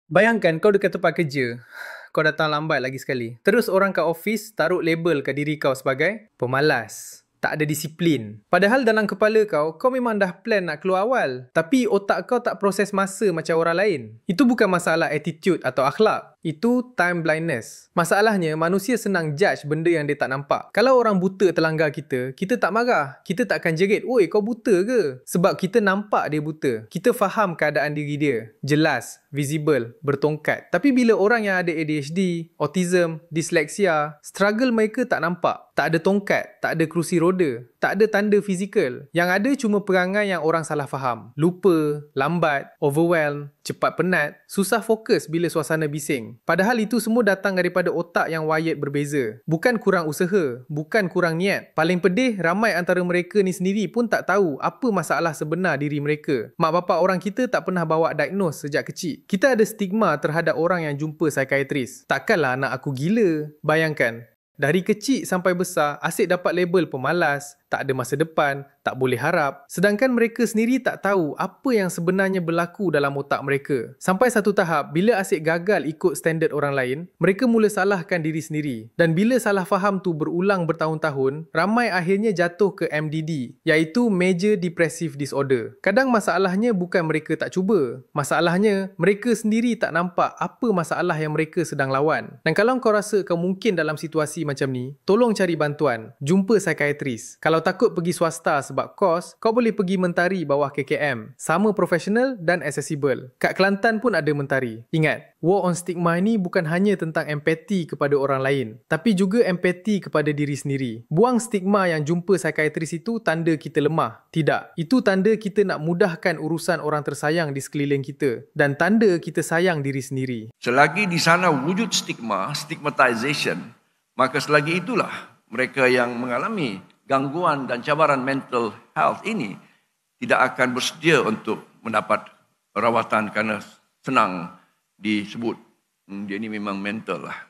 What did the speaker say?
Bayangkan kau dekat tempat kerja, kau datang lambat lagi sekali. Terus orang kat office taruh label kat diri kau sebagai pemalas, tak ada disiplin. Padahal dalam kepala kau memang dah plan nak keluar awal. Tapi otak kau tak proses masa macam orang lain. Itu bukan masalah attitude atau akhlak. Itu time blindness. Masalahnya, manusia senang judge benda yang dia tak nampak. Kalau orang buta terlanggar kita, kita tak marah. Kita tak akan jerit, "Oi, kau buta ke?" Sebab kita nampak dia buta. Kita faham keadaan diri dia. Jelas, visible, bertongkat. Tapi bila orang yang ada ADHD, autism, dyslexia, struggle mereka tak nampak. Tak ada tongkat, tak ada kerusi roda, tak ada tanda fizikal. Yang ada cuma perangai yang orang salah faham. Lupa, lambat, overwhelmed, cepat penat, susah fokus bila suasana bising. Padahal itu semua datang daripada otak yang wired berbeza. Bukan kurang usaha, bukan kurang niat. Paling pedih, ramai antara mereka ni sendiri pun tak tahu apa masalah sebenar diri mereka. Mak bapak orang kita tak pernah bawa diagnose sejak kecil. Kita ada stigma terhadap orang yang jumpa psikiatris. Takkanlah anak aku gila. Bayangkan, dari kecil sampai besar, asyik dapat label pemalas, tak ada masa depan, tak boleh harap. Sedangkan mereka sendiri tak tahu apa yang sebenarnya berlaku dalam otak mereka. Sampai satu tahap, bila asyik gagal ikut standard orang lain, mereka mula salahkan diri sendiri. Dan bila salah faham tu berulang bertahun-tahun, ramai akhirnya jatuh ke MDD, iaitu Major Depressive Disorder. Kadang masalahnya bukan mereka tak cuba. Masalahnya, mereka sendiri tak nampak apa masalah yang mereka sedang lawan. Dan kalau kau rasa kau mungkin dalam situasi macam ni, tolong cari bantuan. Jumpa psikiatris. Kalau takut pergi swasta sebab kos, kau boleh pergi Mentari bawah KKM. Sama profesional dan accessible. Kat Kelantan pun ada Mentari. Ingat, war on stigma ni bukan hanya tentang empati kepada orang lain, tapi juga empati kepada diri sendiri. Buang stigma yang jumpa psikiatris itu tanda kita lemah. Tidak. Itu tanda kita nak mudahkan urusan orang tersayang di sekeliling kita. Dan tanda kita sayang diri sendiri. Selagi di sana wujud stigma, stigmatization, maka selagi itulah mereka yang mengalami gangguan dan cabaran mental health ini tidak akan bersedia untuk mendapat rawatan kerana senang disebut dia ni memang mental lah.